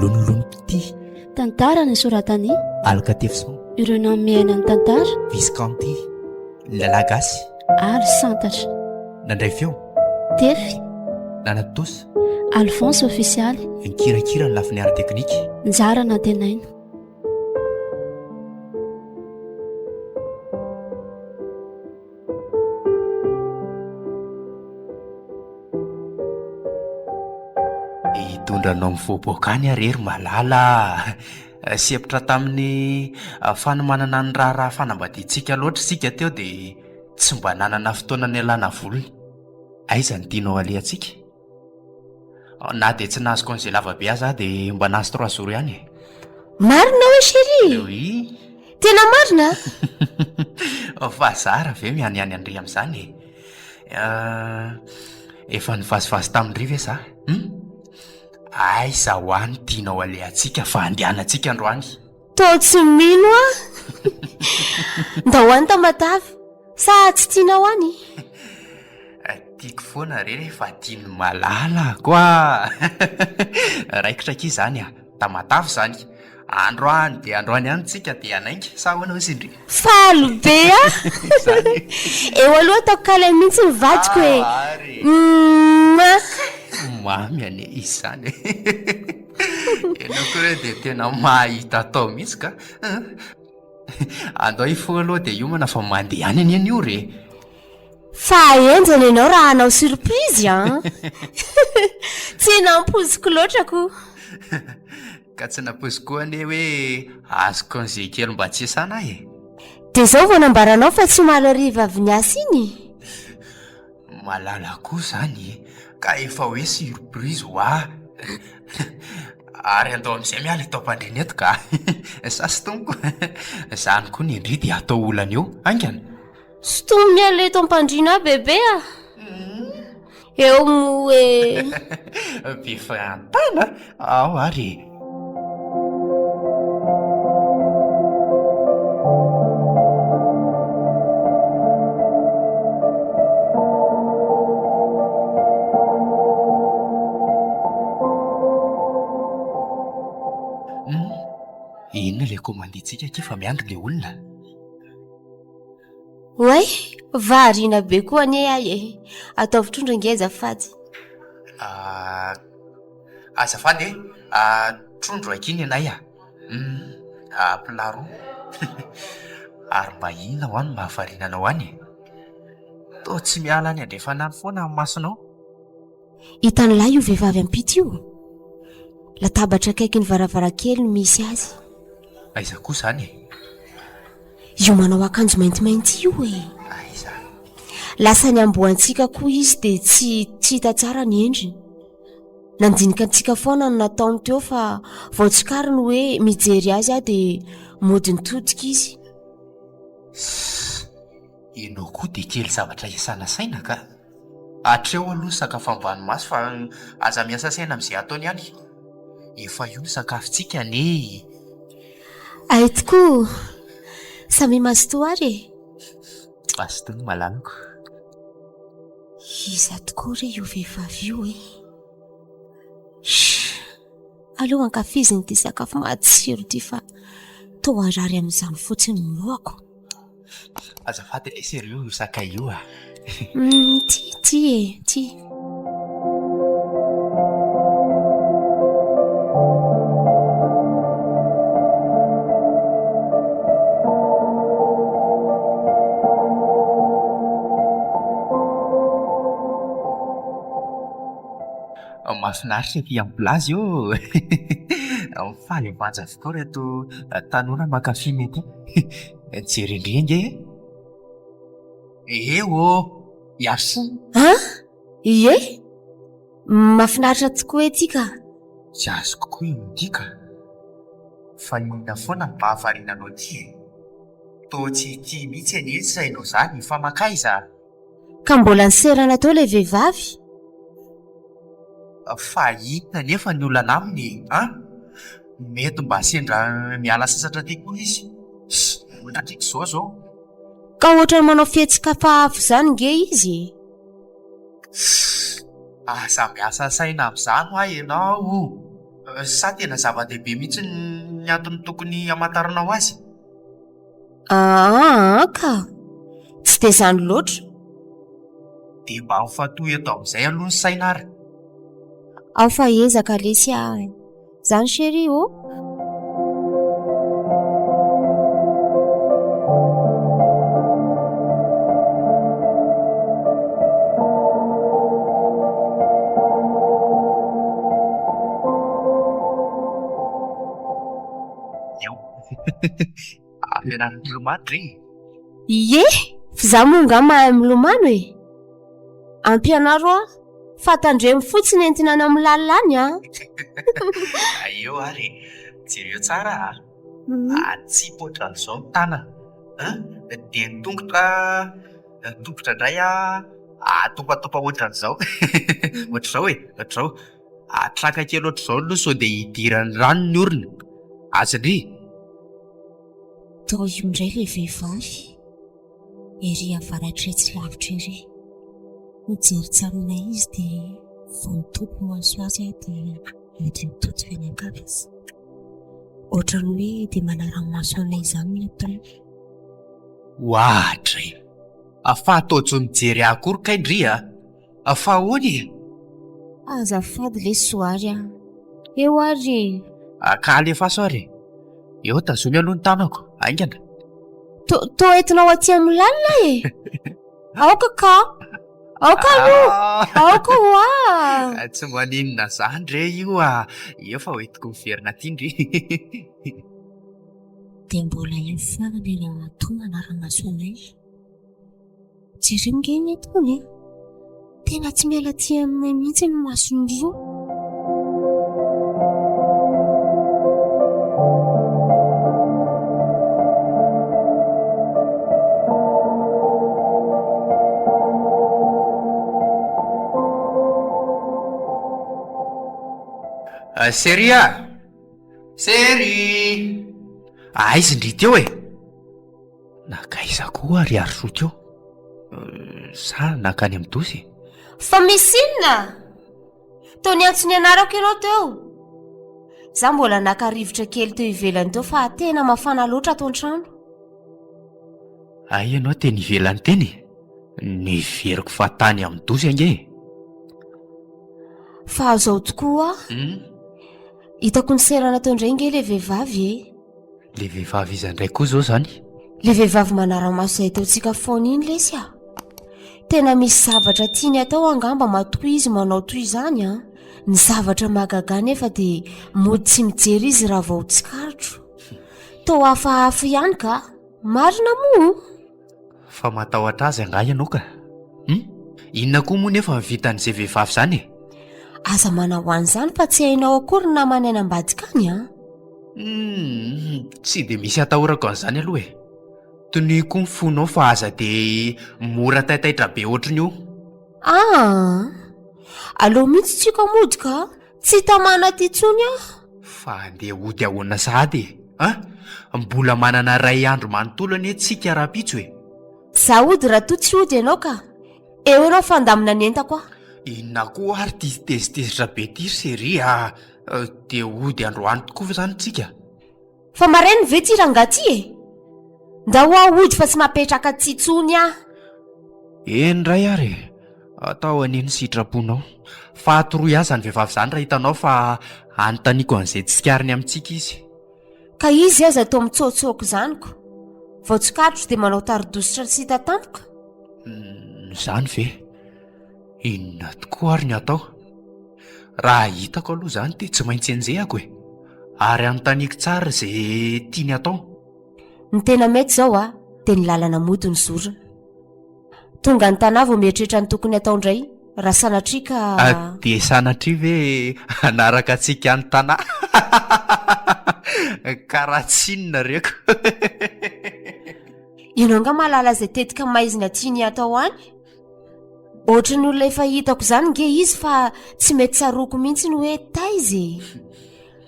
Lonilonipity tantara ny soratany Alcateefson ireo namiaina ny tantara Visconti Lalagasy ary santatra nandray feo tefy nanatos Alphonse officialy mikirakira ny lafiny ara teknika njara natenaina hitondranao mivoaboakany arery malala sepitra tamin'ny fanomanana ny raha fanambadiantsika loatra sika teo dia tsy mba nanana fotoana ny alana volony aiza ny tianao alehantsika na dia tsy nazoko an'izay lavabe aza dia mba nahazo 3 jours ihany marina hoe chéri oui tena marina fa zara ve mianiany andry amin'izany efa nivazivazy tamin'ny riva za aiza ho any tianao alehantsika fa andehanantsika androany to tsy mino a nda ho any tamatavy sa tsy tianao any tiako foana rery efa tiany malala koa raikitra ki zany tamatavy zany androany dia androany any tsika dia anainga sa hoanao sindry falobe a eo aloha ataoko kala mihitsy mivadiko hoe mamy ane izy zany enao koa dia tena mahita atao mihitsy ka andao ifo aloha dia iomana fa mandeha any any io re fa enjana ianao raha anao surprise a tsy nampoziko loatrako ka tsy napoziko ane hoe azoko an'izay kely mba tsy esana e dia zao vao nambaranao fa tsy malariva avy ny asa iny malala koa zany ka efa hoe surprise ho ary andao amin'izay miala itao mpandriny eto ka sasy tomoko zany koa ny indri dia atao olana eo angana sotomy miala eto ampandrina bebe a eo mo hoe befantana ao ary inona le komanditsika ky fa miandro le olona oay variana be koa ane ay e atao vitrondra ngeza fady azafady trondro akiny anay pilaro ary mba inona ho any mahavarinanao any to tsy miala any andrefa nany foana amin'ny masonao hitany lahy io vehivavy ampity io latabatra akaiky ny varavarakely no misy azy aiza koa zany io manao akanjo maintimainty io e aiza lasa ny amboantsika koa izy dia tsy hita tsara ny endriny nandinika antsika foana no nataony teo fa vaotsikary ny hoe mijery azy a dia mody nitodika izy enao koa dia kely zavatra iasana saina ka atreo aloha sakafo ambany maso fa aza miasa saina amin'izay ataony ihany efa io ny sakafontsika ane ay tokoa samy masoto ary e masoto ny malalako iza tokoa re io vehivavy io e aloha ankafiziny ty sakafo matsiro ty fa to arary amin'izany fotsiny moako azafady le sérieux io sakay io ty e ty mahafinaritra ty amin'ny blazy io mifaly mivanja avokoa reto tanora makafy mety jerendrenge eo iafo ie mahafinaritra tokoa ety ka tsy azo kokoa inodika fa inona foana ny mahavarinanao ty to tsy ty mihitsy anetsy zainao zany fa makaiza ka mbola niserana teo ilay vehivavy fa inona nefa ny olana aminy mety mba sendra miala sasatra ty koa izy. Ndraiky zao Ka ohatrany manao fihetsika fahafo zany nge izy. samby asa saina amin'izany ho ahy ianao. Sa tena zava-dehibe mihitsy ny antony tokony hamantaranao azy. Ka tsy de zany loatra. De mba ho fatoy eto amin'izay aloha ny saina ary. Ao fa ezaka lesy zany chéri o. Afianarany milomano regny. Ie, za monga mahay milomano e. Ampianaro fatandremo fotsiny entinany amin'ny lalany Eo ary jereo tsara. Atsipo ohatran'izao ny tanana de ny tongotra indray atopatopa ohatran'izao. Ohatr'izao ohatr'izao atraka kely ohatr'izao aloha sao de hidiran'ny rano ny orona. Azondry tao io indray le vehivavy ery avaratra tsy lavitra ery. Mijery tsarona izy de vao mitoto maso azy de mety mitoto fianakavizy. Ohatrany hoe de manara-maso anay izany ny atao. Ohatry afa ataotsy mijery akory kaindria. Afa hoany Azafady le soary eo ary. ka alefa so ary. Eo tazomy aloha ny tanako aingana. To entinao aty amin'ny lalina e. Aoka aoka aoka tsy maninona zany re io efa hoentiko miverina ty ndry. de mbola efana le rahatao manara-maso anay. Jery ngeny etony tena tsy miala ty aminay mihitsy ny masony io. Seria Seri izy ndry teo e. Nakaiza koa ary ary soa teo. Sa nakany amin'ny dosy. Fa misy inona? Tao ny antsony anarako ianao teo. Za mbola nakarivotra kely teo ivelany teo fa tena mafana loatra atao an-trano. Ay ianao teny ivelany teny. Niveriko fa tany amin'ny dosy ange. Fa azao tokoa hitako ny serana tao indray nge le vehivavy Le vehivavy izy indray koa zao zany. Le vehivavy manara-maso izay taontsika foana iny lesy tena misy zavatra tiany atao angamba matoy izy manao toy izany ny zavatra magaga nefa de mody tsy mijery izy raha vao tsikaritro. Tao hafahafa ihany ka marina moa. Fa matahotra azy anga ianao ka. Inona koa moa nefa vitan'izay vehivavy zany e. Aza manao an'izany fa tsy hainao akory na manaina ambadika any tsy de misy atahorako an'izany aloha e. Tony koa mifonao fa aza de mora taitaitra be ohatriny io. Aleo mihitsy tsika mody ka tsy tamana ty tsony Fa andeha ody ahoana sahady mbola manana ray andro manontolo anie tsika raha-pitso e. Za ody raha to tsy ody ianao ka eo ianao fandamina ny entako Inona koa ary ty tezitezitra be ty Seri de ody androany tokoa fa zany tsika. Fa marainy ve ty rangaty e. Nda ho ody fa tsy mapetraka tsy tsony Ndray ary atao aniny sitraponao. Fa atoroy azy ny vehivavy zany raha hitanao fa anontaniko an'izay tsikariny amintsika izy. Ka izy aza atao mitsoatsoko zanyko vao tsikaritro de manao taridositra sy hita tampoka. Zany ve inona tokoa ary ny atao. Raha hitako aloha zany de tsy maintsy enjehako e. Ary anontaniko tsara zay tiany atao. Ny tena mety zao de ny lalana mody ny zorona. Tonga ny tanà vao mieritreritra ny tokony atao indray raha sanatria ka de sanatria ve anaraka antsika ny tanà. Karaha tsinona reko. Ianao nga mahalala zay tetika maizina tiany atao any. Ohatra ny olona efa hitako zany nge izy fa tsy mety saroko mihitsy ny hoe taizy.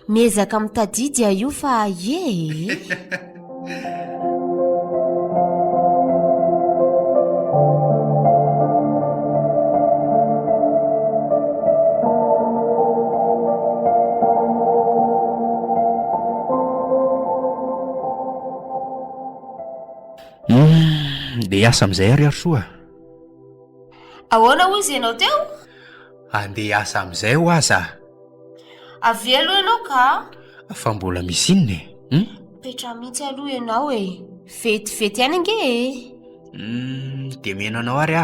miezaka mitadidy io fa ye. Dia asa amin'izay ary soa. Ahoana hozy ianao teo? Andeha asa amin'izay ho aza. Avy aloha ianao ka? Fa mbola misy inona Petra mihitsy aloha ianao vetivety ihany ange dia menanao ary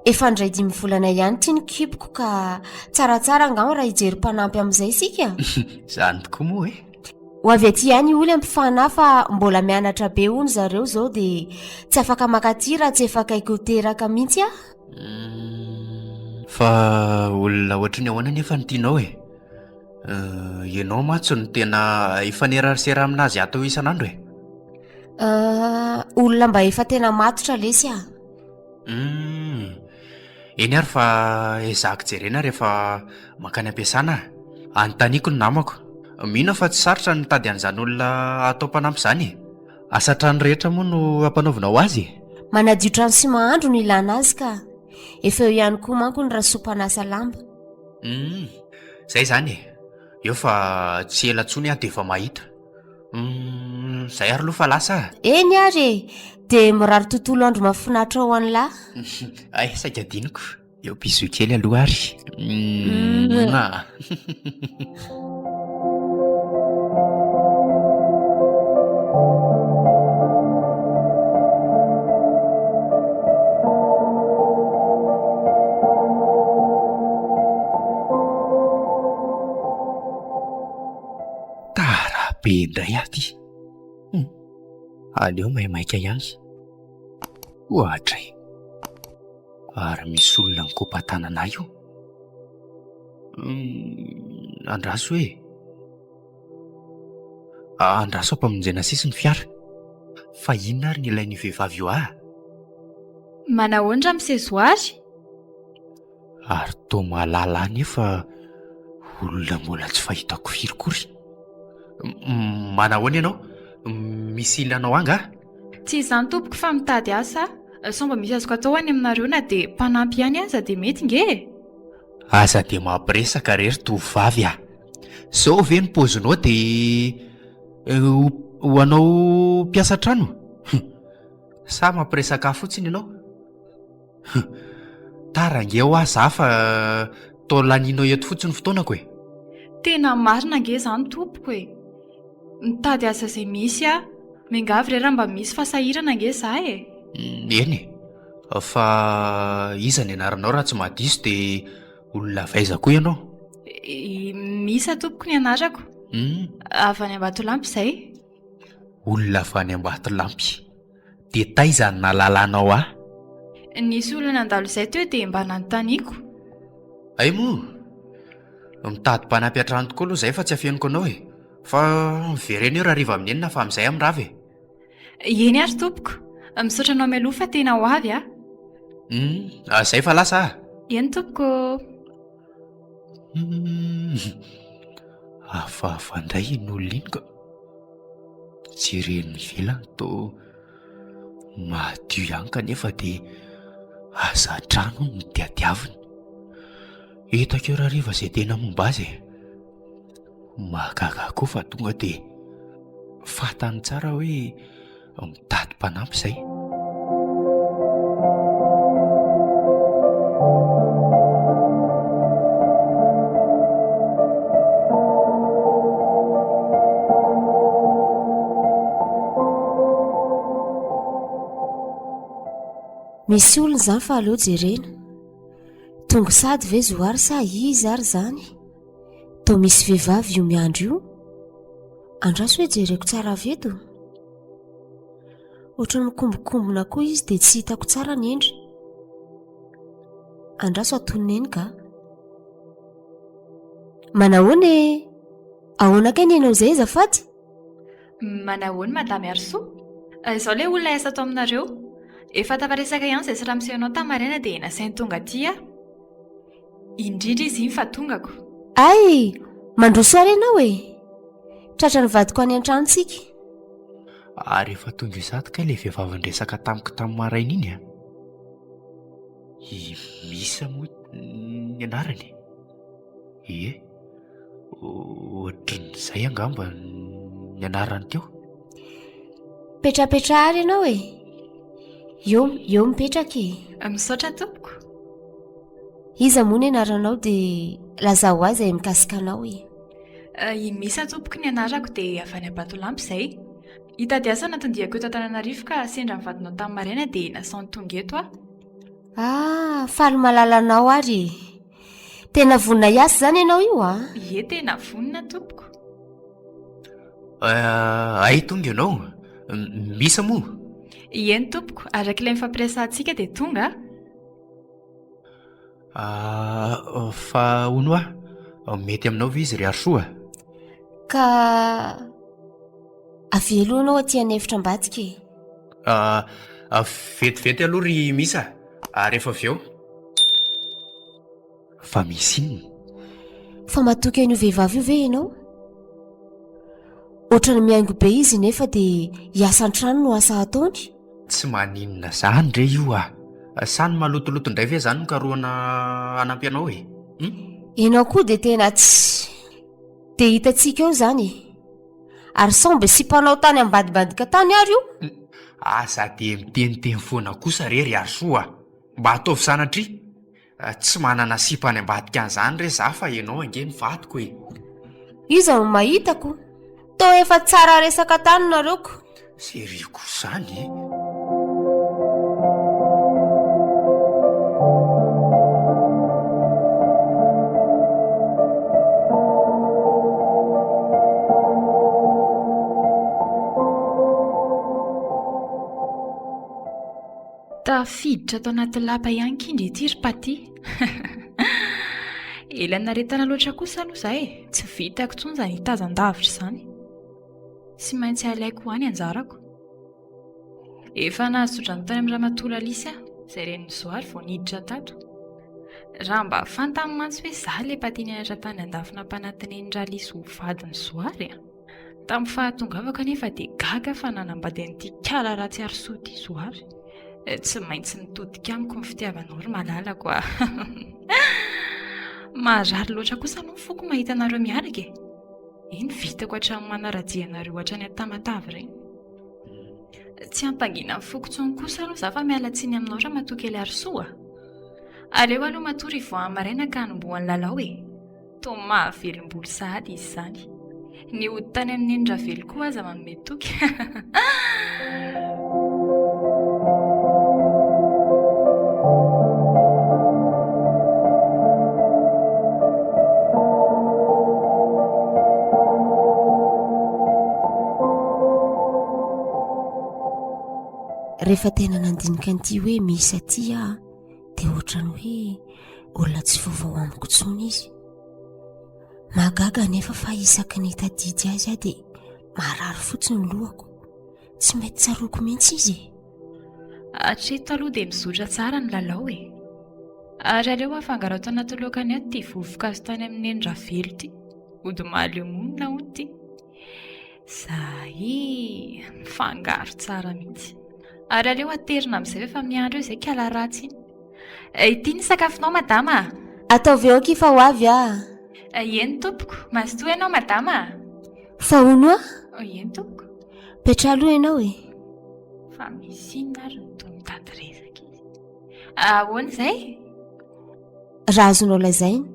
efa ndray 5 volana ihany tia nikipoko ka tsaratsara angamba raha hijery mpanampy amin'izay isika. Izany tokoa moa Ho avy aty ihany olona ampifanahy fa mbola mianatra be hono zareo izao dia tsy afaka makaty raha tsy efa akaiko teraka mihitsy fa olona ohatrany ahoana nefa ny tianao ianao matso ny tena ifanerasera aminazy atao isan'andro olona mba efa tena matotra lesy eny ary fa ezahako jerena rehefa makany ampiasana anontaniako ny namako. Mino fa tsy sarotra ny tady an'izany olona atao mpanampy izany. Asa trano rehetra moa no ampanaovinao azy. Manadio trano sy mahandro no ilana azy ka efa eo ihany koa manko ny raha-sopanasa lamba. Izay izany eo fa tsy ela ntsony dia efa mahita. Izay ary aloha fa lasa eny ary dia mirary tontolo andro mahafinaritra ho an'ny lahy. ay saika diniko eo biso kely aloha ary be indray aty aleo maimaika ihany ohatray ary misy olona nikopatanana io andraso andraso ampamonjena sisy ny fiara fa inona ary ny ilain'ny vehivavy io manahoana misezoary ary toa mahalala nefa olona mbola tsy fahitako firy-kory. Manahoana ianao? Misy ilanao anga? Tsy izany tompoko fa mitady asa. Somba misy azoko atao any aminareo na dia mpanampy ihany aza dia mety nge. Aza dia mampiresaka rery tovovavy sao ve ny paozinao dia ho anao mpiasa trano? Sa mampiresaka fotsiny ianao? Tarange ho aza fa tao laninao eto fotsiny fotoanako Tena marina nge izany tompoko mitady asa izay misy mengavy re raha mba misy fasahirana nge za eny fa iza ny anaranao raha tsy mahadiso dia olona vaiza koa ianao? Misy tompoko ny anarako avy any Ambatolampy izay. Olona avy any Ambatolampy dia taiza ny nahalalanao nisy olona nandalo izay teo dia mba nanontaniako. Ay moa mitady mpanampy an-trano tokoa aloha izay fa tsy afeniko anao fa miverena eo raha riva amin'ny enina fa amin'izay amin'ravy eny ary tompoko misaotra anao mialoha fa tena ho avy izay fa lasa eny tompoko. Hafahafa indray iny olona iny ka jereny ivelany to madio ihany kanefa dia asa trano ny diadiaviny. Hitako eo raha riva izay tena momba azy mahagaga koa fa tonga dia fantany tsara hoe mitady mpanampy izay. Misy olona izany fa aleo jerena tonga sady ve zoary sa izy ary izany toa misy vehivavy io miandro io andraso hoe jereko tsara veto ohatrany mikombokombona koa izy dia tsy hitako tsara ny endry andraso atonina ka manahoana ahoana kay ny ianao izay azafady? Manahoana madame Arso izao ilay olona asa ato aminareo efa taparesaka ihany izay sy raha miseho anao tamaraina dia nasainy tonga aty indrindra izy iny fa tongako. Ay mandrosoary ianao e, tratra ny vadiko any an-tranontsika. Ary efa tonga izato ka ilay vehivavy nresaka tamiko tamin'ny maraina iny a. Misa moa ny anarany. Ie, ohatran'izay angamba ny anarany teo. Petrapetra ary ianao e, eo mipetraka e. Misaotra tompoko. Iza moa ny anaranao dia lazao azy ay mikasika anao e. I Misa tompoko ny anarako dia avy any Abatolampy izay. Hitady asa natondihako eto Antananarivo ka sendra mivadinao tamin'ny maraina dia nasaony tonga eto Ah, faly malala anao ary. Tena vonina hiasa zany ianao io a? Ie, tena vonina tompoko. Ay tonga ianao, Misa moa. Ieny tompoko, arak'ilay mifampiresantsika dia tonga. Fa hono mety aminao ve izy ry Arsoa? Ka avelo anao aty anefitra ambadika e. Vetivety aloha ry Misa, rehefa avy eo. Fa misy inona? Fa matoky an'io vehivavy io ve ianao? Ohatrany miaingo be izy nefa dia hiasa an-trano no asa ataony. Tsy maninona zany ndre io sany malotoloto indray ve zany no karohana anampy anao e? Ianao koa dia tena tsy dia hitantsika eo zany. Ary sombe sy mpanao tany ambadibadika tany ary io. Asa dia miteniteny foana kosa rery Arsoa, mba ataovy sanatria. Tsy manana sipa any ambadika an'izany re za fa ianao ange ny vadiko e. Iza no mahitako, tao efa tsara resaka tany nareoko. Seriko zany e. Tafiditra tao anaty lapa ihany kindry ity ry Paty. Elan'aretana loatra kosa aloha za e, tsy vitako intsony izany hitazan-davitra izany. Sy maintsy alaiko ho any anjarako. Efa nahazotra ny tany amin'ny ramatola Alisa izay reniny Zoary vao niditra tato. Raha mba fantany mantsy hoe za ilay Paty nianatra tany andafina mpanatiny eny Ralisy ho vadiny Zoary a. Tamin'ny fahatongavako anefa dia gaga fa nanambady an'ity kala ratsy Arsoa ity Zoary. Tsy maintsy nitodika amiko ny fitiavanao ry malalako a. Marary loatra kosa no foko mahita anareo miaraka e. Eny vitako hatramin'ny manarajianareo hatrany an-Tamatavy ireny. Tsy hampangina ny foko intsony kosa aloha za fa miala tsiny aminao raha matoky ilay Arsoa. Aleo aloha matory vao amaraina ka hanombohan'ny lalao e. Toa mahavelom-bolo sahady izy izany. Ny hody tany amin'ny endravelo koa aza manome toky. Rehefa tena nandinika an'ity hoe Misa aty a, dia ohatrany hoe olona tsy vaovao amiko intsony izy. Mahagaga nefa fa isaky ny tadidy azy a dia marary fotsiny ny lohako. Tsy mety tsaroako mihitsy izy. Hatreto aloha dia mizotra tsara ny lalao e. Ary aleo afangaro ato anaty laokany ato ity vovoka azo tany amin'ny endravelo ity. Ody mahalemomona hono ity. Zahy mifangaro tsara mihitsy. Ary aleo aterina amin'izay efa miandro eo izay kala ratsy iny. Ity ny sakafonao madama. Ataovy eo kifa ho avy a. Eny tompoko, mazotoa ianao madama. Fa hono a? Eny tompoko. Petra aloha ianao e. Fa misy inona ary no toy mitady resaka izy. Ahoana izay? Raha azonao lazaina,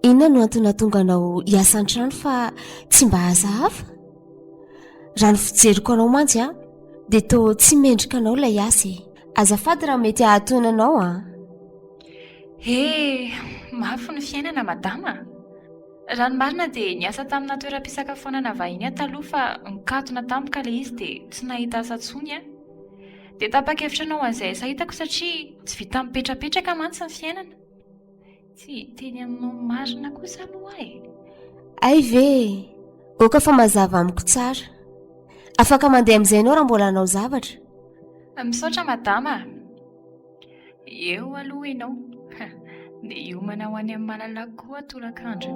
inona no antony nahatonga anao hiasa an-trano fa tsy mba asa hafa? Raha ny fijeriko anao mantsy a, dia toa tsy mendrika anao ilay asa e. Azafady raha mety ahatony anao a. Mafy ny fiainana madama. Raha ny marina dia niasa tamina toeram-pisakafoanana vahiny taloha fa nikatona tampoka ilay izy dia tsy nahita asa intsony a. Dia tapa-kevitra anao an'izay asa hitako satria tsy vita mipetrapetraka mantsy ny fiainana. Tsy teny aminao marina kosa aloha e. Ay ve, oka fa mazava amiko tsara. Afaka mandeha amin'izay ianao raha mbola hanao zavatra. Misaotra madama. Eo aloha ianao. Dia io manao any amin'ny malalako koa tolakandro.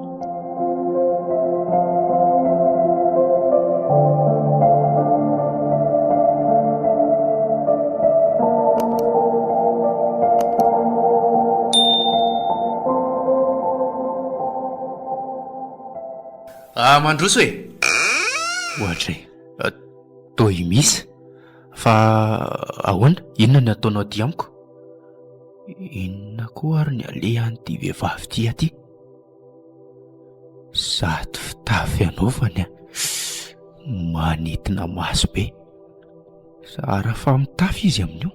Mandroso e ohatra toy misy fa ahoana inona ny ataonao aty amiko? Inona koa ary ny alehan'ity vehivavy ty aty? Sady fitafy anaovany manetina maso be, sara fa mitafy izy amin'io.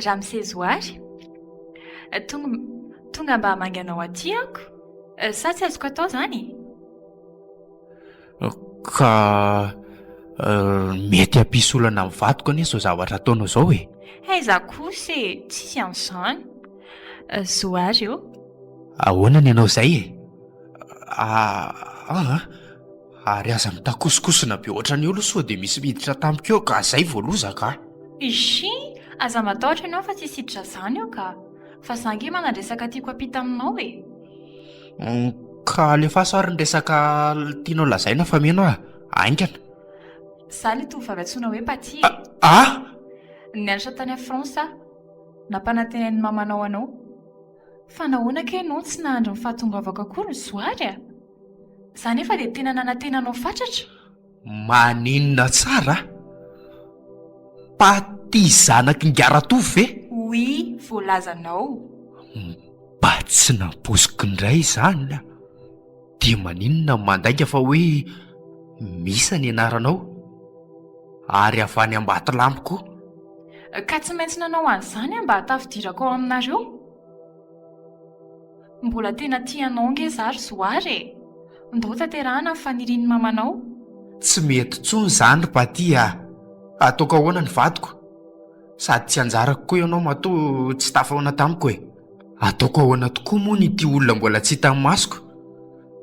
Raha misezoary tonga mba hamanganao aty ako, sa tsy azoko atao zany? Ka mety hampisolana amin'ny vadiko anie zao zavatra ataonao zao e. Aiza kosa e, tsisy an'izany. Zoary eo. Ahoana ny ianao zay e? Ary aza mitakosokosona be ohatrany olo soa dia misy miditra tamiko eo ka zay voalozaka. Ishi, aza matahotra ianao fa tsisy hiditra zany eo ka. Fa zange manandresaka tiako apita aminao e. Ka alefaso ary ny resaka tianao lazaina fa meno aingana. Za le tovavy antsoina hoe Paty. Nianatra tany a Fransa, nampanantenain'ny mamanao anao. Fa nahoana ke ianao tsy nahandro ny fahatongavako akory ny zoary a? Za nefa dia tena nanantenanao fatratra. Maninona tsara? Paty zanaky Ngaratovy ve? Oui, voalazanao. Mba tsy naposiko indray izany dia maninona mandainga fa hoe misy ny anaranao ary avy any Ambatolampy. Ka tsy maintsy nanao an'izany mba hatafidirako ao aminareo? Mbola tena tianao nge zary zoary e. Ndao tanterahana ny fanirian'ny mamanao. Tsy mety tsony zany Paty ataoko ahoana ny vadiko? Sady tsy anjarako koa ianao matoa tsy tafahoana tamiko e. Ataoko ahoana tokoa moa ny ity olona mbola tsy hita amin'ny masoko?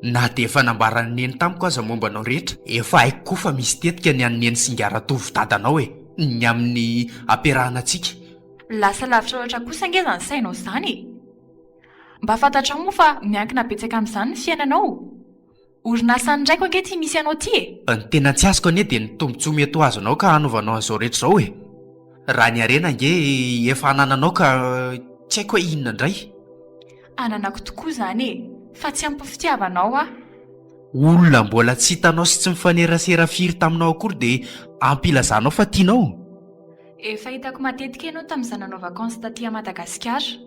Na dia efa nambarany neny tamiko aza momba anao rehetra. Efa haiko koa fa misy tetika ny an'ny neny sy Ngaratovy dadanao e, ny amin'ny ampiarahana antsika. Lasa lavitra loatra kosa ngeza ny sainao zany. Mba fantatra moa fa miankina betsaka amin'izany ny fiainanao. Orinasa ndraiky ange ty misy anao ty e. Ny tena tsy azoko anie dia ny tombontsoa mety azonao ka hanaovanao an'izao rehetra izao e. Raha ny arena nge efa hanananao ka tsy haiko hoe inona indray. Ananako tokoa zany e, fa tsy ampy fitiavanao a. Olona mbola tsy hitanao sy tsy mifanerasera firy taminao akory dia ampilazanao fa tianao. Efa hitako matetika ianao tamin'izaho nanao vakansy taty Madagasikara.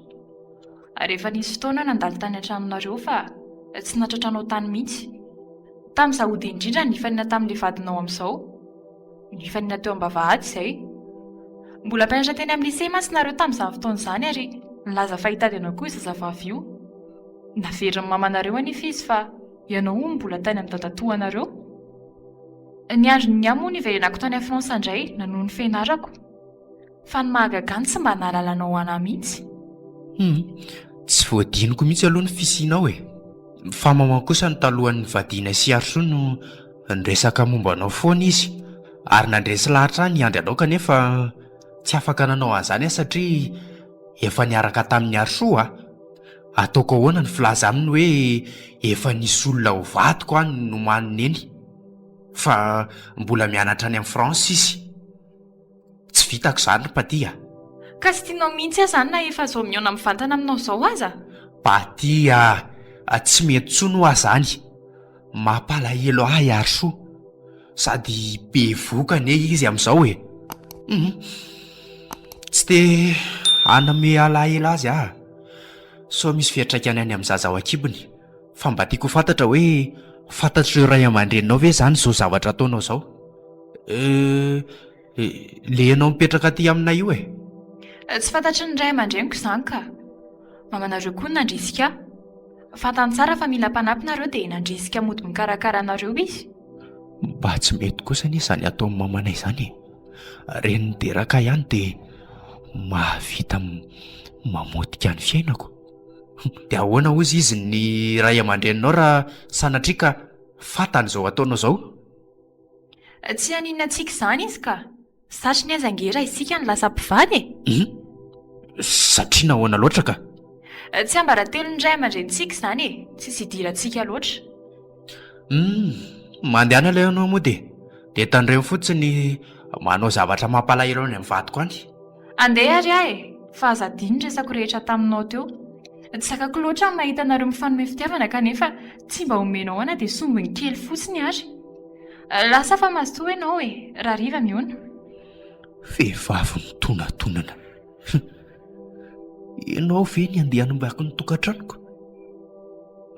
Ary efa nisy fotoana nandalo tany an-tranonareo fa tsy natratranao tany mihitsy. Tamin'izaho ody indrindra nifanina tamin'ilay vadinao amin'izao. Nifanina teo am-bavahady izay. Mbola mpianatra teny amin'ny lycée mantsy nareo tamin'izany fotoana izany ary nilaza fa hitady anao koa zazavavy io. Naverin'ny mamanareo anefa izy fa ianao mbola tany amin'ny dadatoanareo. Ny andron'ny ahy moa niverenako tany a Fransa indray nanoho ny fianarako. Fa ny mahagaga tsy mba nahalalanao anahy mihitsy. Tsy voadiniko mihitsy aloha ny fisianao e. Fa mama kosa ny talohan'ny vadiana sy Arso no niresaka momba anao foana izy. Ary nandresy lahatra ny andry anao kanefa tsy afaka nanao an'izany satria efa niaraka tamin'ny Arso ataoko ahoana ny filaza aminy hoe efa nisy olona ho vadiko any no manoneny. Fa mbola mianatra any amin'ny France izy. Tsy vitako izany Paty Ka sy tianao mihitsy zany na efa zao mihaona mivantana aminao zao aza? Paty tsy mety tsony ho azany. Mampalahelo ahy Arso, sady be voka ane izy amin'izao e. Tsy dia haname alahelo azy so misy fiantraikany any amin'ny zaza ao an-kibony. Fa mba tiako fantatra hoe fantatr'ireo ray aman-dreninao ve zany zao zavatra ataonao zao? Le ianao mipetraka aty aminay io e? Tsy fantatry ny ray aman-dreniko izany ka. Mamanareo koa nandrisika. Fantany tsara fa mila mpanampy nareo dia nandrisika mody mikarakara anareo izy. Mba tsy mety kosa anie izany ataon'ny mamanay izany. Reniny deraka ihany dia mahavita mamotika ny fiainako. Dia ahoana hozy izy ny ray aman-dreninao raha sanatrika fantany izao ataonao izao? Tsy haninona antsika izany izy ka. Satry ny azangera isika ny lasa mpivady e. Satria nahoana loatra ka? Tsy ambara telo ny ray aman-drenitsika izany e. Tsy idirantsika loatra. Mandehana ilay anao moa de tandremo fotsiny manao zavatra mampalahelo any amin'ny vadiko any. Andeha ary ahy fa azadiny resako rehetra taminao teo. Tsy sakako loatra ny mahita anareo mifanome fitiavana kanefa tsy mba omenao ana dia sombiny kely fotsiny ary. Lasa fa mazotoa ianao raha riva miona. Vehivavy mitonantonana. Ianao ve ny andeha hanombiako ny tokantranoko?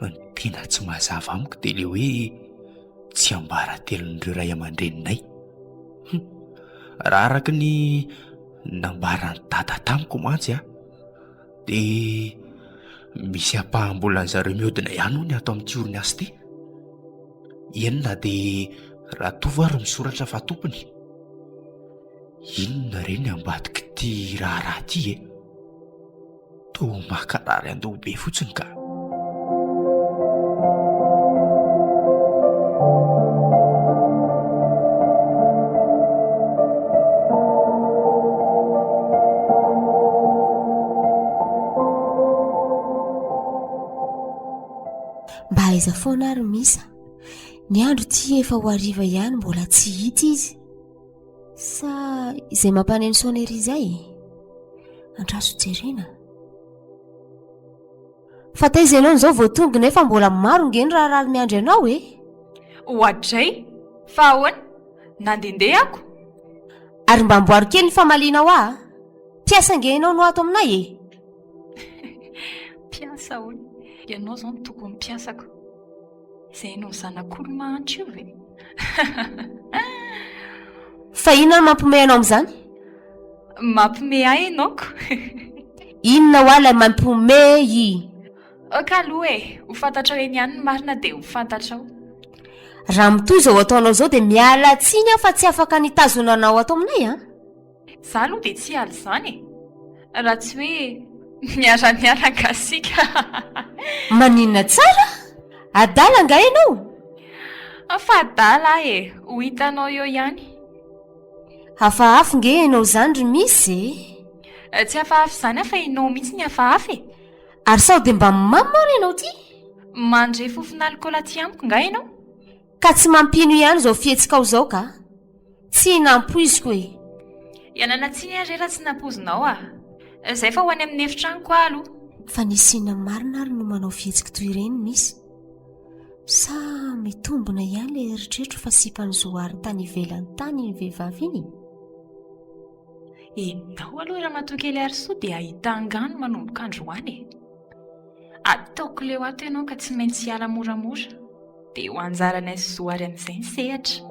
Ny tena tsy mazava amiko dia ilay hoe tsy ambaratelon'ireo ray aman-dreninay. Raha araka ny nambarany dada tamiko mantsy dia misy ampahambolan'ny zareo mihodina ihany ny ato amin'ity orinasa ity. Inona dia raha tovy ary misoratra fa tompony. Inona re ny ambadika ity raharaha ity toa makarary andoha be fotsiny ka. Mba aiza foana ary misa, ny andro ty efa ho hariva ihany mbola tsy hita izy. Sa izay mampaneno sonnerie izay? Andraso jerena. Fa taiza ianao n'izao vao tonga nefa mbola maro ngeny raha miandry ianao Ohatray, fa ahoana? Nandehandeha ako? Ary mba mboary kely ny famalianao Piasa nge ianao no ato aminay Piasa hono. Ianao zao no tokony mpiasako. Izay ianao zanak'olo mahantra io ve? Fa inona no mampiomehy anao amin'izany? Mampiomehy ahy ianaoko. Inona ho alay mampiomehy? Ka aloha ho fantatrao eny ihany ny marina dia ho fantatrao. Raha mitoy izao ataonao izao dia miala tsiny aho fa tsy afaka nitazonanao ato aminay Izaho aloha dia tsy haly izany raha tsy hoe miara-miaraka asika. Maninona tsara? Adala nga ianao? Fa adala ahy ho hitanao eo ihany. Hafahafa nge ianao izany ry misy Tsy hafahafa izany fa ianao mihitsy ny hafahafa Ary sao dia mba mamary ianao ty? Mandre fofona alikaola aty amiko nga ianao? Ka tsy mampino ihany izao fihetsika ao izao ka? Tsy nampoiziko Ianana tsiny ary raha tsy nampozinao Izay fa ho any amin'ny efitraniko aloha. Fa nisina marina ary no manao fihetsika toy ireny misy. Sa mitombona ihany ilay eritreritro fa sipany zoary tany ivelany tany ny vehivavy iny? Ianao aloha raha matokely ary soa dia ahita angano manomboka androany Ataoko leo ato ianao ka tsy maintsy hiala moramora dia ho anjaranay sy zoary amin'izay ny sehatra.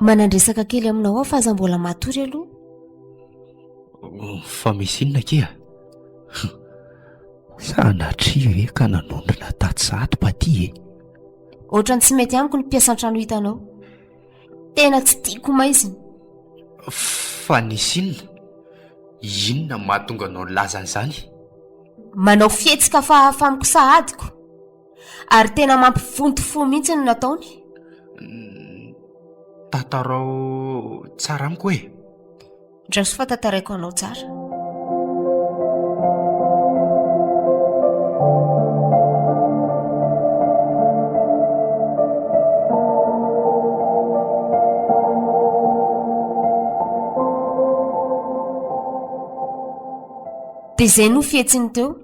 Manandresaka kely aminao fa aza mbola matory aloha. Fa misy inona kia? Sanatria ve ka nanondrina taty paty Ohatrany tsy mety amiko ny mpiasa an-trano hitanao. Tena tsy tiako maizina. Fa nisy inona? Inona mahatonga anao lazan'izany? Manao fihetsika fa amiko sahadiko. Ary tena mampivonto fo mihitsy no nataony. Tantarao tsara amiko Draso fa tantaraiko anao tsara. Dia izay no fihetsiny teo.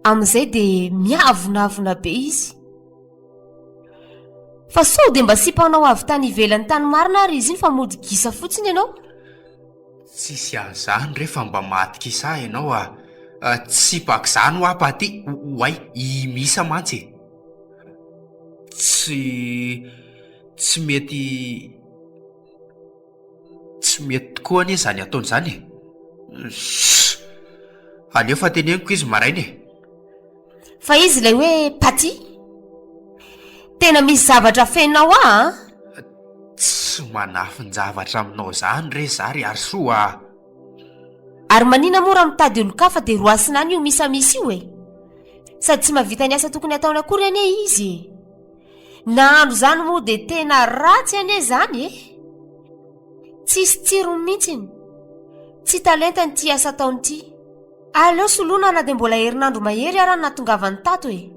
Amin'izay dia miavonavona be izy. Fa sao dia mba sipanao avy tany ivelany tany marina ary izy iny fa mody gisa fotsiny ianao? Tsisy an'izany rehefa mba matika isa ianao tsy sipako izany ho apaty hoay imisa mantsy tsy mety tokoa anie izany ataony izany aleo fa teneniko izy maraina Fa izy ilay hoe paty? Tena misy zavatra fenao tsy manafin-javatra aminao izany re zary ary soa Ary manina mora mitady olo-kafa dia roasina any io misamisy io sady tsy mahavita ny asa tokony ataony akory anie izy. Nahandro zany moa dia tena ratsy anie zany e. Tsisy tsirony mihitsiny, tsy talenta ny ty asa ataony ity. Aleo soloana na dia mbola herinandro mahery ara ny natongavany tato e.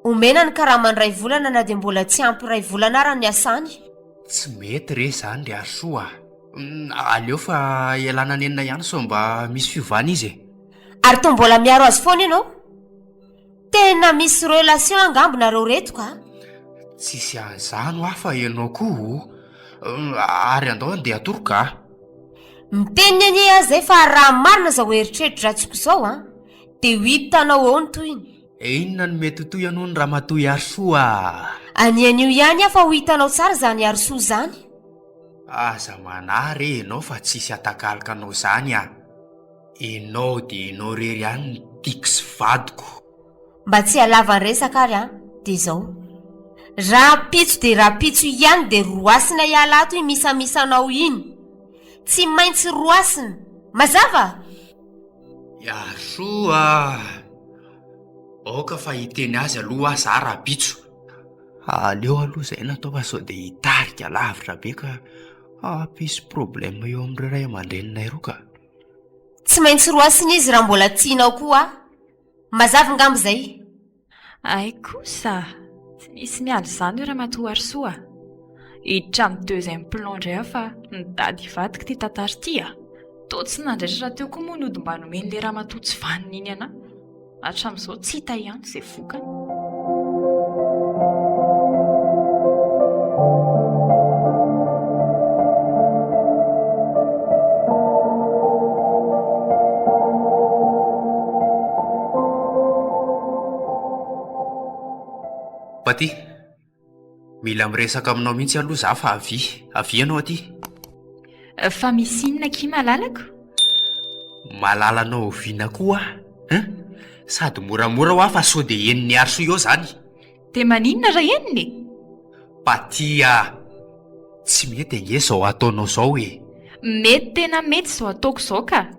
Omena ny karamany 2 volana na dia mbola tsy ampy 2 volana ara ny asany. Tsy mety re zany ry Arsoa. Aleo fa ialana nenina ihany so mba misy fiovana izy e. Ary toa mbola miaro azy foana ianao. Tena misy relation angambonareo reto ka. Tsisy an'izany ho afa ianao koa. Ary andao andeha atoroka. Miteny anie azy zay fa raha marina zao eritreritry ratsoko zao a, dia ho hitanao eo ny toyiny. Inona no mety toy ianao ny ramatoa Arsoa? Anian'io ihany aho fa ho hitanao tsara zany Arsoa zany. Aza manary ianao fa tsisy atakalika anao zany a. Ianao dia ianao rery ihany ny tiako sy vadiko. Mba tsy halava ny resaka ary a, dia izao. Raha pitso dia raha pitso ihany dia roasina hiala ato i misamisanao iny. Tsy maintsy roasina. Mazava? Arsoa, oka fa hiteny azy aloha aza raha pitso. Aleo aloha izay natao fa sao dia hitarika lavitra be ka hampisy problema eo amin'ny ray aman-dreninay roa ka. Tsy maintsy roasina izy raha mbola tianao koa. Mazava ngambo izay. Ay kosa, tsy nisy miala izany io ramatoa Arsoa. Hiditra amin'ny 2e plan indray aho fa nidady hivadika ty tantara ity a. Toa tsy nandraitra raha teo koa moa nody mba nomen'ilay ramatoa tsy vaniny iny ana. Hatramin'izao tsy hita ihany izay vokany. Paty, mila miresaka aminao mihitsy aloha za fa avy ianao aty. Fa misy inona ki malalako? Malalanao oviana koa sady moramora ho afa sao dia eniny Arsoa eo zany. Dia maninona raha eniny? Paty tsy mety ange zao ataonao zao e. Mety tena mety izao ataoko izao ka.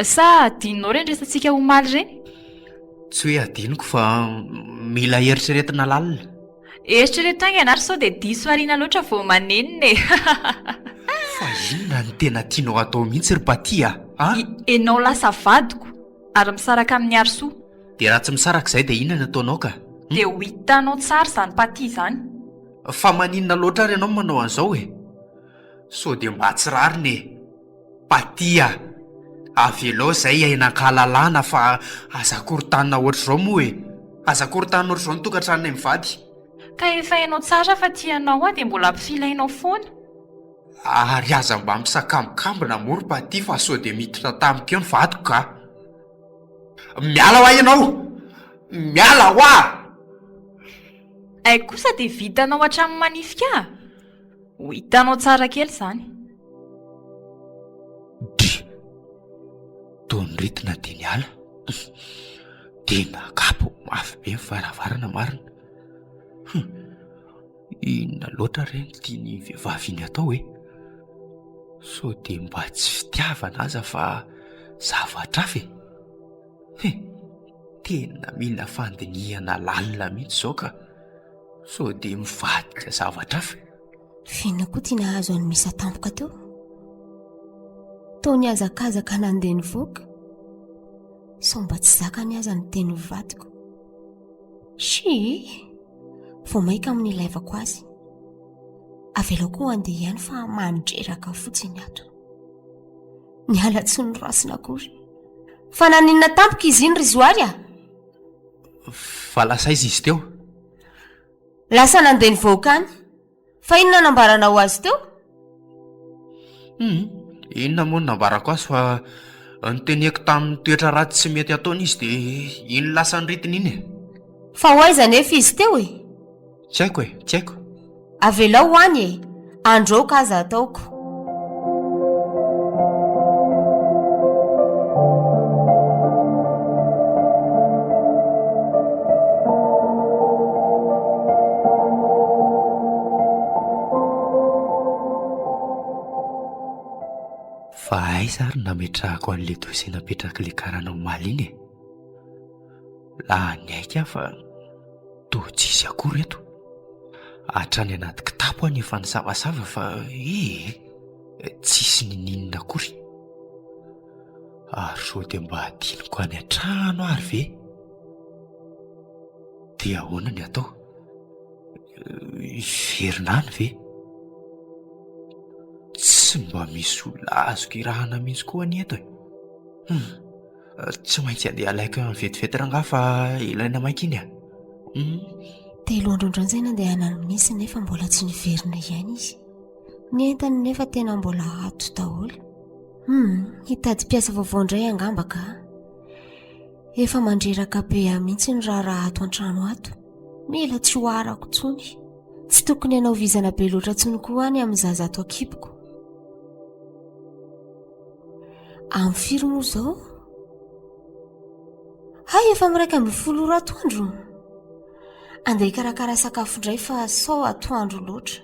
Sa adinonao ireny resantsika omaly ireny? Tsy hoe adinoko fa mila eritreretina lalina. Eritrereto any ianary sao dia diso ariana loatra vao manenina e. Fa inona ny tena tianao atao mihitsy ry Paty Enao lasa vadiko ary misaraka amin'ny Arsoa. Dia raha tsy misaraka izay dia inona ny ataonao ka? Dia ho hitanao tsara izany Paty izany. Fa maninona loatra ary ianao manao an'izao e. Sao dia mba tsy rariny e. Paty avelao izay ainan-kahalalana fa aza korontanina ohatr'izao moa e. Aza korontanina ohatr'izao ny tokantranonay mivady. Ka efa hainao tsara fa tianao dia mbola ampifilainao foana. Ary aza mba misakambokambona moa ry Paty fa sao dia miditra tamiko eo ny vadiko ka. Miala ho ahy ianao! Miala ho ahy! Ay kosa dia vitanao hatramin'ny manifika. Ho hitanao tsara kely izany. Tony ritina dia niala. Tena kapo mafy be mivaravarana marina. Inona loatra ireny tiany vehivavy iny atao e. Sao dia mba tsy fitiavana aza fa zavatra hafa e. Tena mila fandinihana lalina mihitsy izao ka. Sao dia mivadika zavatra hafa. Fina koa tia nahazo any misa tampoka teo. Tao ny azakazaka nandeha nivoaka. Sao mba tsy zakany aza ny teny vadiko. Vao maika amin'ny ilaivako azy. Avelao koa andeha ihany fa mandreraka fotsiny ato. Niala tsony roasina akory. Fa naninona tampoka izy iny ry zoary Fa lasa izy teo? Lasa nandeha nivoaka any. Fa inona nambarana ho azy teo? Inona moa nambarako azy fa nyteneko tamin'ny toetra ratsy tsy mety ataony izy dia iny lasa nyritiny iny e. Fa ho aiza nefa izy teo e? Tsy haiko e, tsy haiko. Avelao ho any e, androka aza ataoko. Fa aiza ary nametrahako an'ilay dosie napetraka ilay karana omaly iny e. ny aika fa toa tsisy akory eto. Hatrany anaty kitapo any efa nisavasava fa tsisy nininona akory. Ary sao dia mba hadiniko any an-trano ary ve? Dia ahoana ny atao? Verina any ve? Tsy mba misy olona azoko irahana mihitsy koa any eto e. Tsy maintsy andeha alaiko vetivety rangaha fa ilaina maika iny a. Telo andro indray izay nandehanany minisy nefa mbola tsy niverina ihany izy. Ny entany nefa tena mbola ato daholo. Hitady mpiasa vaovao indray angamba ka. Efa mandreraka be mihitsy ny raha ato an-trano ato. Mila tsy ho arako tsony. Tsy tokony hanao vizana be loatra tsony koa any amin'ny zaza ato akipoko. Amin'ny firy moa izao? Hay efa miraika amby 10 atoandro. Andeha karakara sakafo indray fa sao atoandro loatra.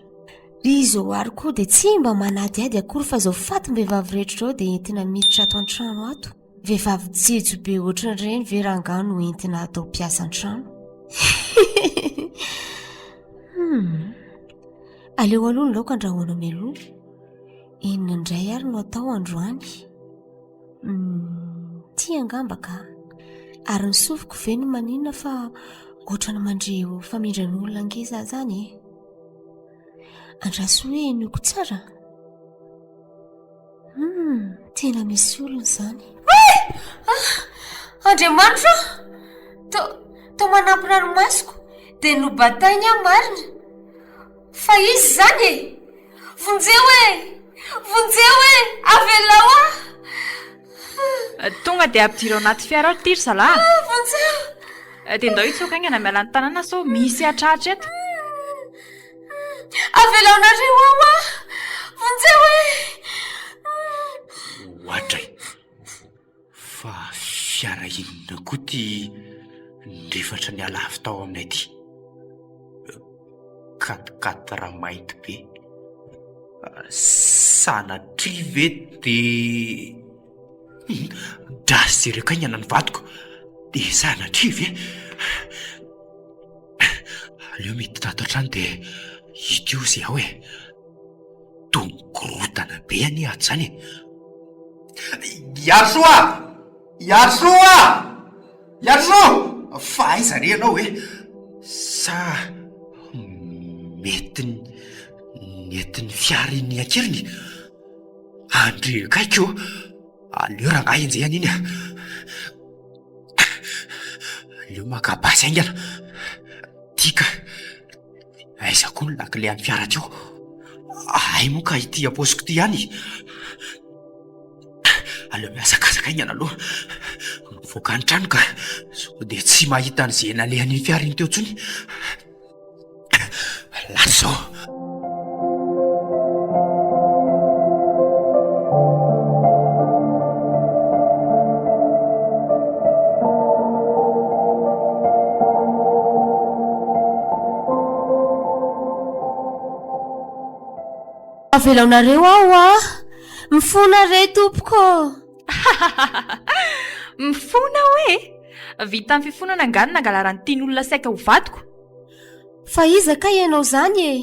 Izo ary koa dia tsy mba manadiady akory fa izao fatim-behivavy rehetra izao dia entina miditra ato an-trano ato. Vehivavy jejo be ohatran'ireny ve rangaha no entina atao mpiasa an-trano. Aleo aloha ny laoka andrahoana meloa. Enina indray ary no atao androany. Tia angamba ka. Ary ny sofiko ve no maninona fa ohatrany mandreo famindran'olona angeza zany e. Andraso hoe noko tsara. Tena misy olona zany. Andriamanitra! To manampy ranomasoko dia no batainy aho marina. Fa izy zany e! Vonjeo e! Avelao ah! Tonga dia ampidirao anaty fiara ao tiry zalahy. Vonjeo! Dia ndao hitsokaingana miala ny tanàna sao misy atratra eto. Avelao nareo ao ah! Vonjeo e! Ohatray, fa fiara inona koa ty ndrefatra ny alafy tao aminay ty. 4x4 mainty be. Sanatria ve dia drasy jereo kaingana ny vadiko. Dia sanatria ve? Aleo mety tato an-trano dia hita io izay aho e. Tongokorotana be any ato zany e. Yarsoa! Fa aiza re ianao e? Sa mety ny fiara iny ankiriny? Andre kaiky io. Aleo rangahy enjehana iny a. Aleo makabasy aingana. Tika, aiza koa ny lakile amin'ny fiara teo? Ay moa ka ity aposiko ty ihany. Aleo miasakasaka aingana aloha. Mivoaka ny trano ka sao dia tsy mahita an'izay nalehany fiara iny teo tsony. Lasa zao. Avelaonareo aho ah! Mifona re tompoko. Mifona hoe? Vita amin'ny fifonana angano nangalarany tian'olona saika ho vadiko. Fa iza ka ianao zany e?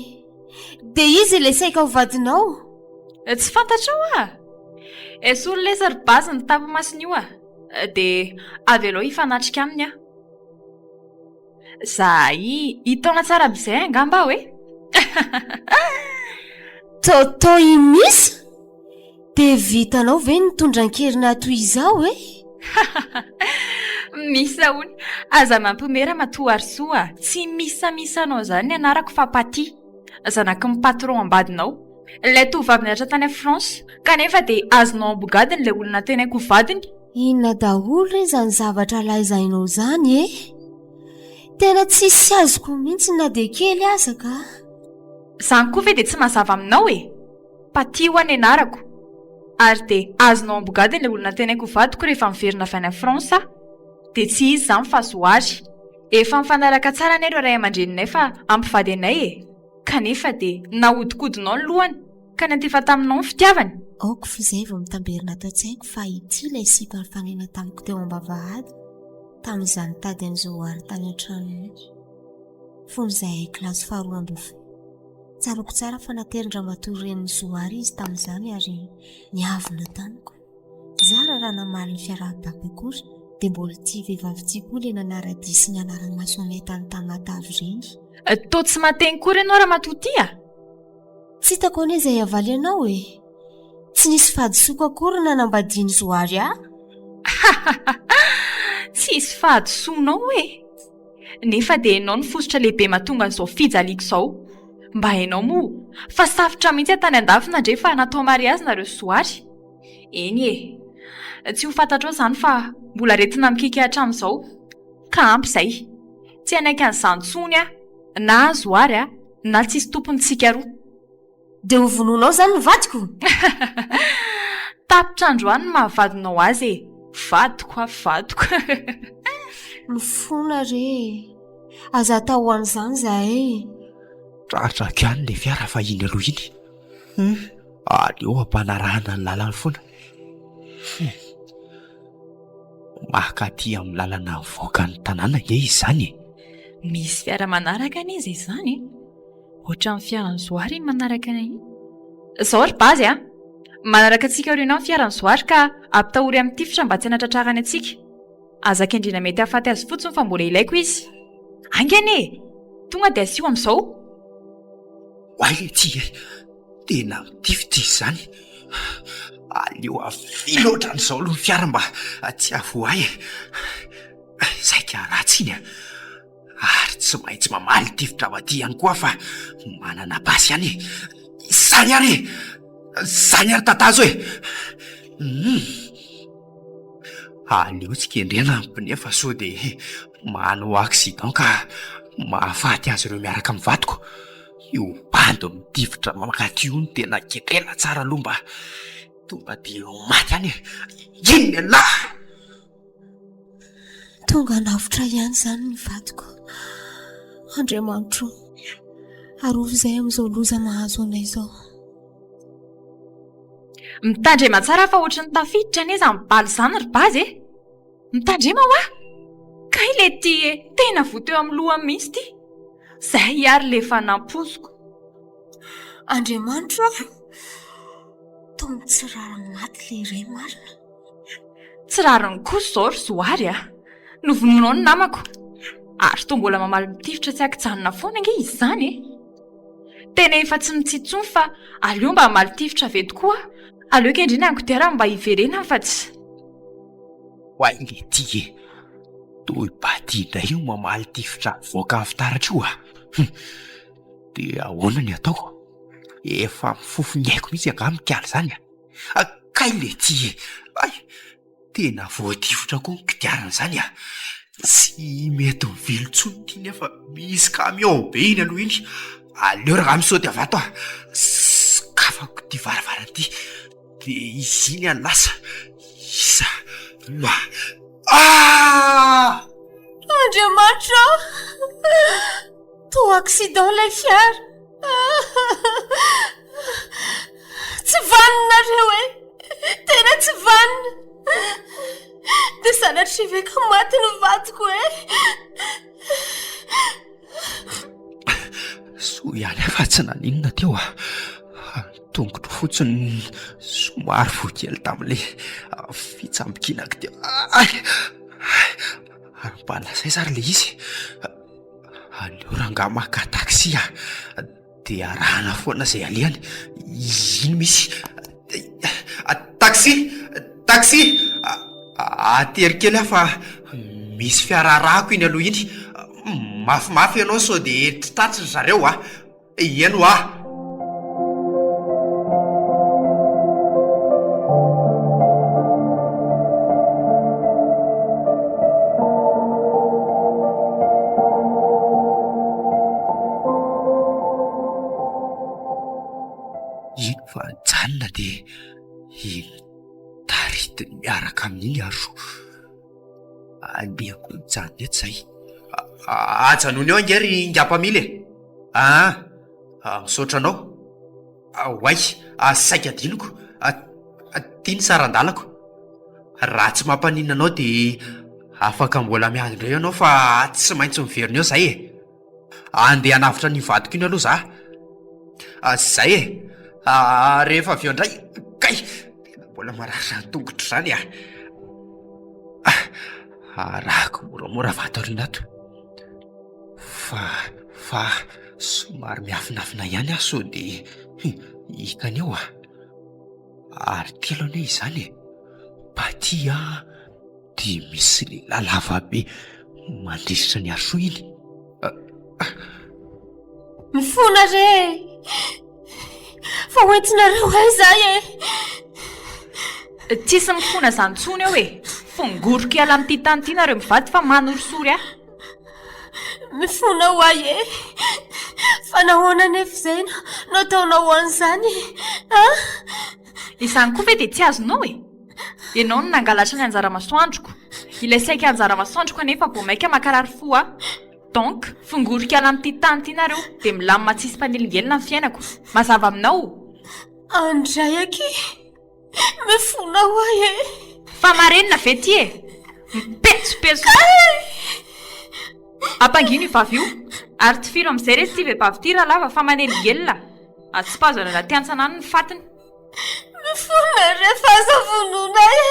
Dia izy ilay saika ho vadinao? Tsy fantatrao ah. Esolo ilay saribazy ny tampomasiny io ah. Dia avelao hifanatrika aminy ah. Hitaona tsara bizay angamba hoe. Totoo imisy? Dia vitanao ve nitondran-kerina toy izao e? Misy ahony. Aza mampomera matoary soa. Tsy misamisanao zany anarako fa Paty. Zanaky ny patron ambadinao. Ilay tovavy niaratra tany a France. Kanefa dia azonao ambogadiny ilay olona tenaiko vadiny. Inona daholo re zany zavatra laizainao zany e? Tena tsisy azoko mihitsy na dia kely aza ka. Zany koa ve dia tsy mazava aminao e? Paty ho any anarako. Ary dia azonao ambogadiny ilay olona tenaiko vadiko rehefa miverina avy any a France. Dia tsy izy zany fa Zoary. Efa mifanaraka tsara anay ireo ray aman-dreninay fa ampivady anay e. Kanefa dia nahodinkodinao ny lohany ka nantefa taminao ny fitiavany. Aoko fa izay vao mitamberina ato an-tsaiko fa ity ilay sipa fanena tamiko teo am-bavahady. tamin'izany tady an'izao ary tany an-trano fony izay kilasy faharoa ambin'ny folo. Tsaroko tsara fa naterin-dramatory ren'ny Zoary izy tamin'izany ary niavina taniko. Zara raha namaly ny fiaraha-bako akory dia mbola tia vehivavy tia koa ilay nanara-dia sy ny anarany masonay tany Tamatavy ireny. Tô tsy mateny kory ianao raha matotia? Tsy hitako anie izay avaly anao e. Tsy nisy fahadisoako akory nanambadiany Zoary aho. Tsisy fahadisoanao e. Nefa dia ianao ny fosotra lehibe mahatonga an'izao fijaliako izao. Mba hainao moa fa safotra mihitsy tany an-dafina ndre fa natao mariazy nareo Zoary. Eny e, tsy ho fantatrao izany fa mbola retina mikika hatramin'izao. Ka ampy izay. Tsy hanaiky an'izany intsony aho, na Zoary aho, na tsisy tompontsika roa. Dia ho vononao izany ny vadiko? Tapitra androany no mahavadinao azy e. Vadiko. Mifona re. Aza atao ho an'izany zahay. Tratraka any le fiara fa iny aloha iny. Aleo ampanarahana ny lalany foana. Mahakaty amin'ny lalana voaka ny tanàna nge izany e. Misy fiara manaraka an'izy izany. Ohatran'ny fiaran'ny Zoary manaraka anay. Izao ry bazy a. Manaraka antsika ireo ianao ny fiaran'ny Zoary ka ampitahory amin'ny tifitra mba tsy hanatratrarany antsika. Aza kendrina mety hahafaty azy fotsiny fa mbola ilaiko izy. Angany e, tonga dia asio amin'izao. Hoay ty e, tena mitifitra izany. Aleo avy loatra n'izao aloha ny fiara mba tsy avoay e. Saika ratsy iny a. Ary tsy maintsy mamaly tifitra avaty ihany koa fa manana basy ihany e. Izany ary e. Izany ary tatazo e. Aleo tsy kendrena ampinefa sao dia manao accident ka mahafaty azy ireo miaraka amin'ny vadiko. Io bando mitifitra makaty io no tena kendrena tsara aloha mba tonga dia maty any e. Inona lahy? Tonga navitra ihany izany ny vadiko. Andriamanitro, arovy izay amin'izao loza mahazo anay izao. Mitandrema tsara fa ohatrany tafiditra anie izy mibaly izany ry bazy e. Mitandrema ho aho. Ka ilay ty e, tena voteo amin'ny lohany mihitsy ty. Zay ary le fa nampoziko. Andriamanitro, toa tsy rariny maty le iray marina. Tsy rariny kosa izao ry Zoary a. Novononao ny namako. Ary toa mbola mamaly mitifitra tsy akijanona foana nge izy izany e. Tena efa tsy mitsitsony fa aleo mba mamaly tifitra ve tokoa. Aleo kendrina ankodera mba hiverena fa tsy. Hoay nge ty e. Toy bady indray io mamaly tifitra voaka amin'ny fitaratra io a. Dia ahoana ny ataoko? Efa mifofonyaiko mihitsy angamba mikaly izany a. Kay le ty e. Ay, tena voatifitra koa ny kodiarana izany a. Tsy mety mivily tsony ty nefa misy camion be iny aloha iny. Aleo raha misaoty avato a. Skafako ty varavara ty. Dia izy iny any lasa. Isa. Andriamanitra, toa accident ilay fiara. Tsy vaninareo e. Tena tsy vanina. Dia sanatriveko maty ny vadiko e. So ihany afa tsy naninona teo a. Tongotro fotsiny somary voakely tamin'ilay fitsambikinako teo. Mba nasay sary le izy. Aleo ranga maka taxi a. Dia arahana foana izay alehany. Ino misy? Taxi! Aterikely aho fa misy fiara arahako iny aloha iny. Mafimafy ianao sao dia tritatry zareo a. Ieno a. Ino fa janona dia ino taritiny miaraka amin'iny aro. Andeako ny janona eto izay. Ajanony eo angery ingapa-mily e. Misaotra anao. Hoay, saika adinoko. Tiany sarandalako. Raha tsy mampaninona anao dia afaka mbola miandry ianao fa tsy maintsy miverina eo zay e. Andeha hanavitra ny vadiko iny aloha zah. Zay e. Rehefa avy eo indray kay tena mbola maratra ny tongotra zany a. Arahako moramora vatorina ato. Fa somary miafinafina ihany aho sao de hitaneo a. Ary telo ane izany e. Paty a dia misy lehilahy lava be mandrisitra ny arso iny. Mifona re fa hoentinareo hay zay e. Tsisy mifona zany tsony eo e. Fongoroka ala amin'ity tany ity nareo mivady fa manorosory a. Mifona ho ay e. Fa nahoana nefa izay no ataonao an'izany a? Izany koa ve dia tsy azonao e. Ianao no nangalatra ny anjara masoandroko. Ilay saika anjara masoandroko anefa vao maika makarary fo a. Donc fongoroka ala amin'ity tany ity nareo dia milamina tsisy mpanelingely ny fiainako. Mazava aminao. Andray aky mifona ho ay e. Fa marenina ve ty e. Mipetsopeso. Ampangino io vavy io. Ary ty firo amin'izay rezy ty vehivavy ty rahalava fa manelingely. Tsy pazona na tiantsanany ny fatiny. Mifona rehefa aza vonona e.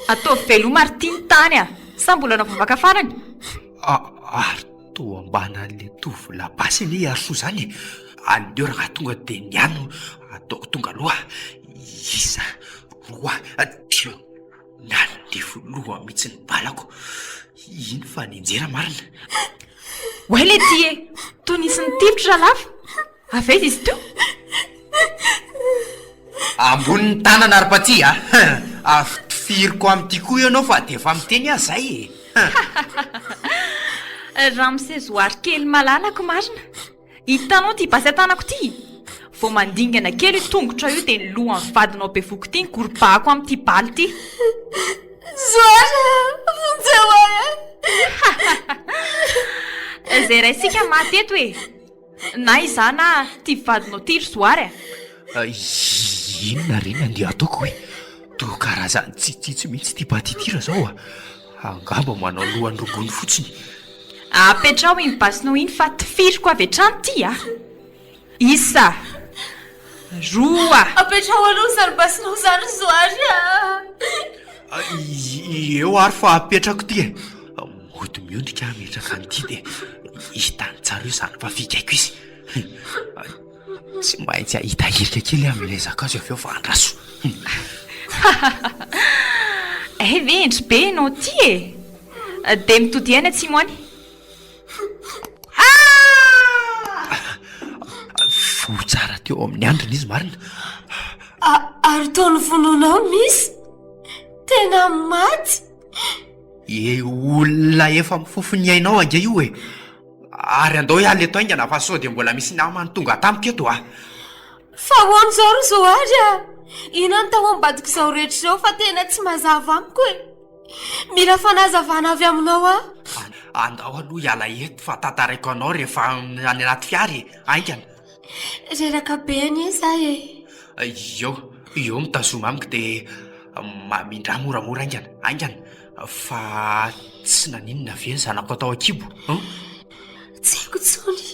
Atao veloma ary tia ny tany a. Sa mbola navovaka farany. Ary toa ambanan'le tovolahy ane arso zany. Aleo raha tonga dia niano ataoko tonga aloha. Isa roa tio nandefo loha mihitsy ny balako. Iny fa ninjera marina. Oay le ty e. Toy nisy nitipitra ralafa. Aveza izy teo. Ambonin'ny tanana ary Paty a. Afiriko amin'ity koa ianao fa dia efa miteny ahy zay e. Ramsezoary kely malalako marina. Hitanao ty basy atanako ty. Vao mandingana kely tongotra io dia ny lohan'ny vadinao be voko ty nikoropahako amin'ity baly ty. Zoara vonjeo ay. Zay raisika maty eto e. Na izana ty vadinao ty ry Zoary. Inona reny andeha ataoko hoe. To karazany tsitsitsy mihitsy ty Paty tira zao a. Angamba manao lohany rogony fotsiny. Apetrao iny basinao iny fa tifiriko avy hatrany ty a. Isa roa. Apetrao aloha zany basinao zany Zoary a. Eo ary fa apetrako ty e. Mody miondrika metraka an'ity dia hitany tsara io zany fa fikaiko izy. Tsy maintsy ahitahirika kely amin'ilay zakazo avy eo fa andraso. Vendry be ianao ty e. Dia mitody aina tsy moany. Fo tsara teo amin'ny andriny izy marina. Ary taony vononao misy tena maty. Olona efa mifofony ainao ange io e. Ary andao ihany eto aingana fa sao dia mbola misy namany tonga tamiko eto a. Fa hoany zao ry Zoary a. Ina ny tao ambadiko izao rehetra izao fa tena tsy mazava amiko e. Mila fanazavana avy aminao a. Andao aloha hiala eto fa tantaraiko anao rehefa any anaty fiary aingana. Reraka be any zay e. Eo mitazoma amiko dia mamindra moramora aingana. Fa tsy naninona ve ny zanako atao akibo. Tsy haiko tsony.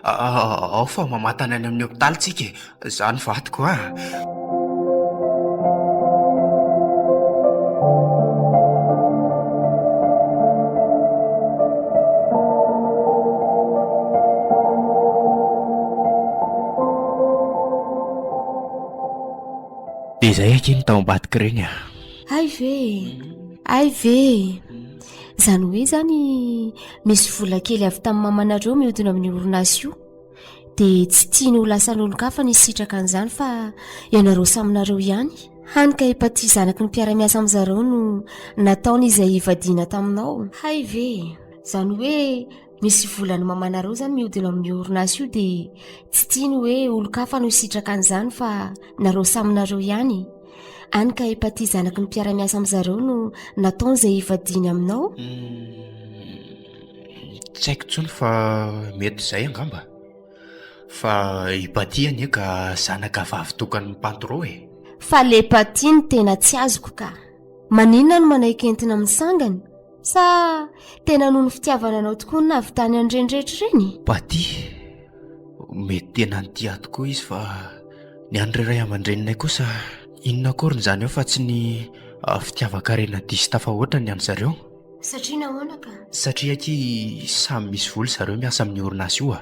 Ao fa mamatana any amin'ny hopitaly tsika. Zany vatiko a. Dia izay akiny tao ambadika ireny a. Ay ve zany hoe zany misy vola kely avy tamin'ny mamanareo mihodina amin'ny orinasy io dia tsy tiany ho lasan'olon-kafa ny sitraka an'izany fa ianareo saminareo ihany. Hany ka Paty zanaky ny mpiara-miasa amin'izareo no nataony izay ivadiana taminao. Hay ve zany hoe misy volan'ny mamanareo zany mihodina amin'ny orinasy io dia tsy tiany hoe olon-kafa no sitraka an'izany fa nareo saminareo ihany. Hany ka Paty zanaky ny mpiara-miasa amin'izareo no nataony izay ivadiany aminao. Tsy haiko tsony fa mety izay angamba. Fa ipatiany ka zanaka vavy tokan'ny pantoro e. Fa le Paty ny tena tsy azoko ka. Maninona no manaiky entina misangany? Sa tena noho ny fitiavana anao tokoa no navitany an'ireny reny? Paty, mety tena ny tia tokoa izy fa ny andray ray aman-dreninay kosa inona akoriny izany ao fa tsy ny fitiavan-karena diso tafahoatra ny an zareo. Satria nahoana ka? Satria aky samy misy voly zareo miasa amin'ny orinasa io a.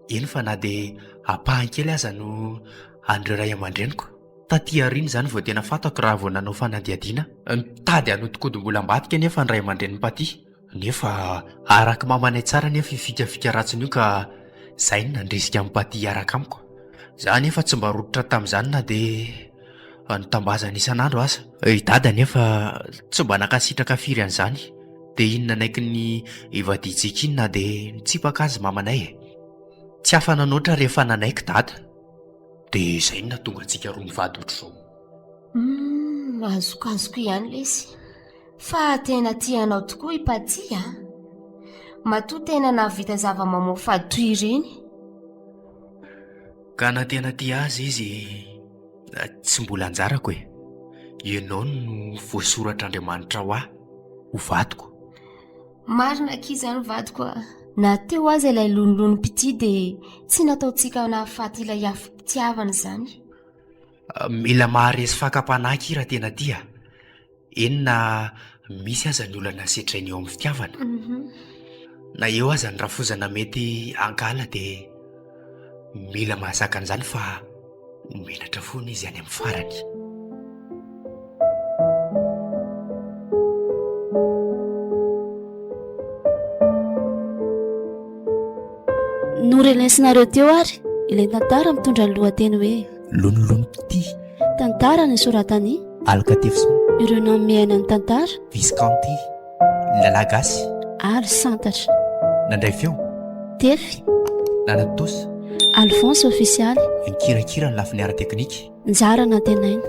Eny fa na dia ampahan-kely aza no andreo ray aman-dreniko. Taty aoriana izany vao tena fantako raha vao nanao fanadihadiana. Mitady hanodinkodim-bolam-badika nefa ny ray aman-dren'ny Paty. Nefa araka mamanay tsara nefa ifikafika ratsiny io ka izay no nandrisika amin'ny Paty hiaraka amiko. Za nefa tsy mba roditra tamin'izany na dia nitambazana isan'andro aza. I dada nefa tsy mba nakasitraka firy an'izany. Dia inona naiky ny ivaditsika iny na dia nitsipaka azy mamanay e. Tsy afana noatra rehefa nanaiky dada. Dia izay no nahatonga antsika roa mivady ohatr'izao. Azokazoko ihany lesy. Fa tena tianao tokoa i Paty a. Matoa tena nahavita zava-mamofady toy ireny. Ka na tena tia azy izy tsy mbola anjarako e. Ianao no voasoratran'Andriamanitra ho ahy, ho vadiko. Marina kizany vadiko a. Na teo aza ilay lonilony pity dia tsy nataontsika nahafaty ilay afim-pitiavana izany. Mila maharesy fakapanahy raha tena tia. Eny na misy aza ny olana setrainy eo amin'ny fitiavana. Na eo aza ny rafozana mety ankala dia mila mahazaka an'izany fa melatra foana izy any amin'ny farany. Norenesinareo teo ary ilay tantara mitondra ny lohateny hoe Lonilony pity, tantara ny soratany Alcateefson, ireo namiaina ny tantara Visconti, Lalagasy, ary santatra nandray feo, tefy nanatosy, Alphonse ofisialy mikirakira ny lafiny ara teknika. njarana tenaina